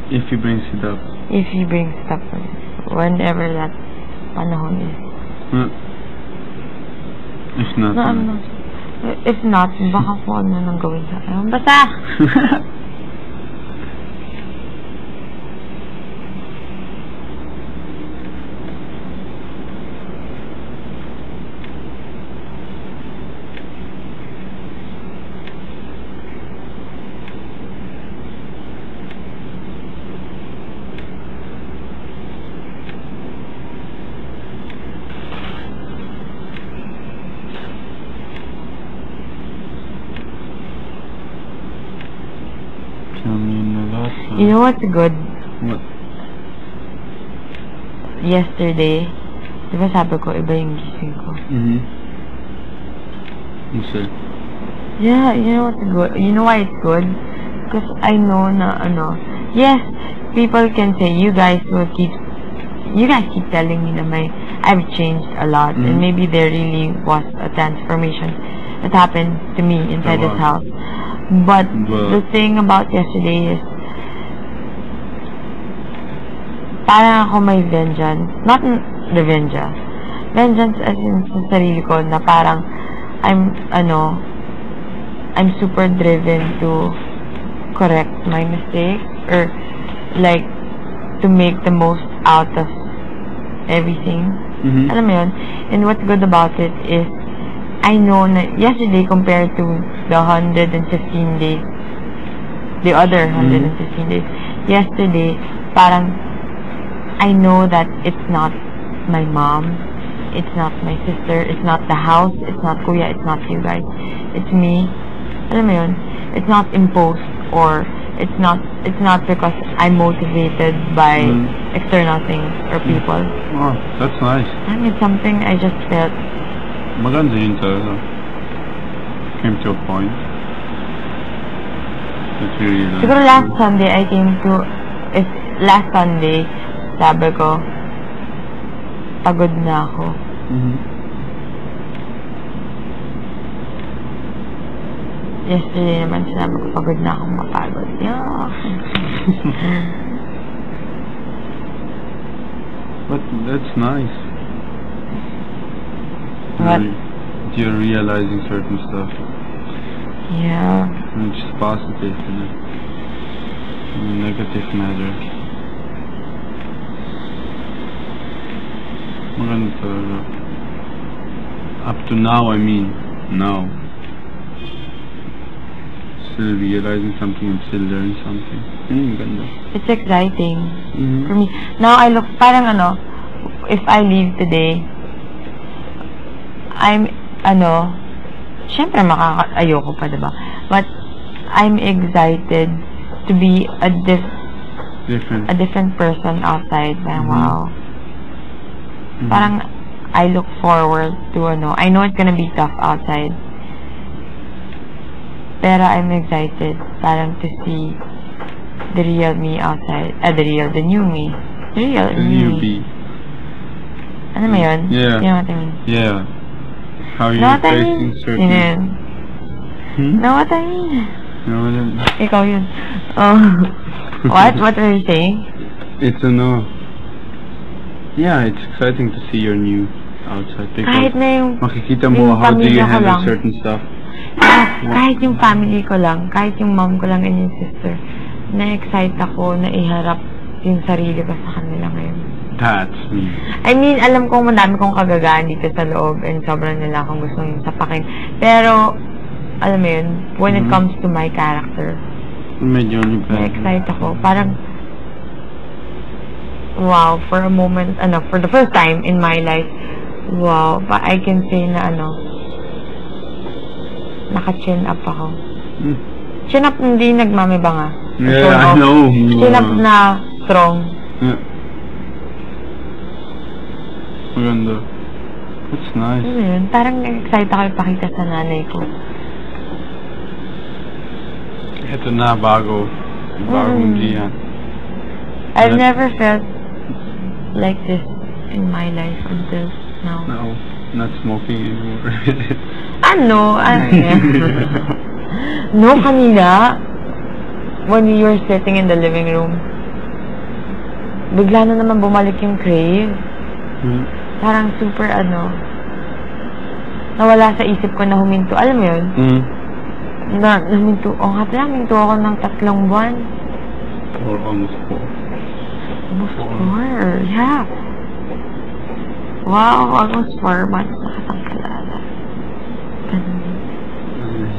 If he brings it up. If he brings it up. Whenever that panahon is. If not. No. If not, baka po ano nang gawin sa akin. Basta! You know what's good? What? Yesterday, di ba sabi ko, iba yung gising ko? What's that? Yeah, you know what's good? You know why it's good? Because I know na, yes, people can say, you guys keep telling me that I've changed a lot, and maybe there really was a transformation that happened to me inside this house. But the thing about yesterday is, parang ako may vengeance. Not revenge. Vengeance as in sa sarili ko na parang I'm super driven to correct my mistake or like to make the most out of everything. Alam mo yun? And what's good about it is I know na yesterday compared to the 115 days, the other 115 days, yesterday parang I know that it's not my mom, it's not my sister, it's not the house, it's not kuya, it's not you guys. It's me. Alam mo yun? It's not imposed or it's not because I'm motivated by external things or people. Oh, that's nice. I mean, something I just felt. Maganda yun talaga. Came to a point. That's really nice. Siguro last Sunday, last Sunday, sabi ko, pagod na ako. Yesterday naman sinabi ko, pagod na akong mapagod. Yeah. But that's nice. What? You're realizing certain stuff. Yeah. Which is positive, in a negative matter. Maganda talaga. Up to now, I mean, now. Still realizing something and still learning something. Ganda. It's exciting for me. Now I look, parang if I leave today, I'm, syempre ayoko pa, diba? But I'm excited to be a different person outside. Parang wow. Parang I look forward to I know it's gonna be tough outside, pero I'm excited parang to see the real me outside, the new me, the real me. Ano mo yun? Yeah. You know what I mean? Yeah. How you're facing certain. Know what I mean? Know what I mean? Ikaw yun. Oh. What are you saying? It's yeah, it's exciting to see your new outside. Kahit na yung makikita mo how do you handle certain stuff. Kahit yung family ko lang, kahit yung mom ko lang and yung sister, na-excite ako na iharap yung sarili ko sa kanila ngayon. That's me. I mean, alam kong madami kong kagagaan dito sa loob and sobrang nila akong gusto yung sapakin. Pero, alam mo yun, when it comes to my character, medyo na-excite ako. Parang, wow, for a moment, for the first time in my life, wow, I can say na naka-chin up ako. Chin up, hindi nagmamibang ah. Yeah, I know. Chin up na strong. Yeah. Maganda. That's nice. Ano yun? Parang excited ako ipakita sa nanay ko. Ito na, bago. Bagong diyan. I've never felt like this in my life until now. No, not smoking anymore. Ano? No, kanina, when you were sitting in the living room, bigla na naman bumalik yung crave. Parang super nawala sa isip ko na huminto. Alam mo yun? Na huminto. Nga pala, huminto ako ng 3 buwan. Or almost 4. Almost 4. Yeah. Wow, almost 4 months nakatangkalala.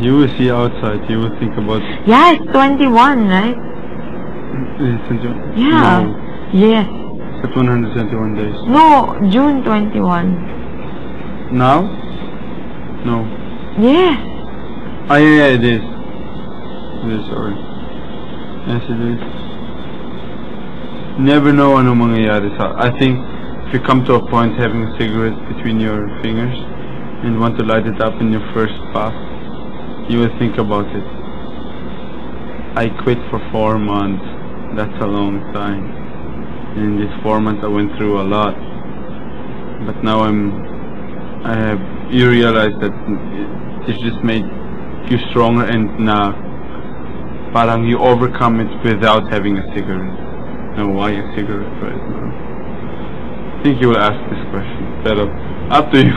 You will see outside, you will think about... Yeah, it's 21, right? Yeah. No. Yes. It's 121 days. No, June 21. Now? No. Yes. Ah, yeah, it is. It is, sorry. Yes, it is. Never know ano mangyayari sa... I think if you come to a point having a cigarette between your fingers and want to light it up in your first puff, you will think about it. I quit for 4 months. That's a long time. In these 4 months I went through a lot. But now you realize that it just made you stronger, and parang you overcome it without having a cigarette. Now why a cigarette right now? I think you will ask this question. Pero up to you.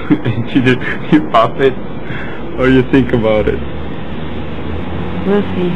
Either you pop it or you think about it. We'll see.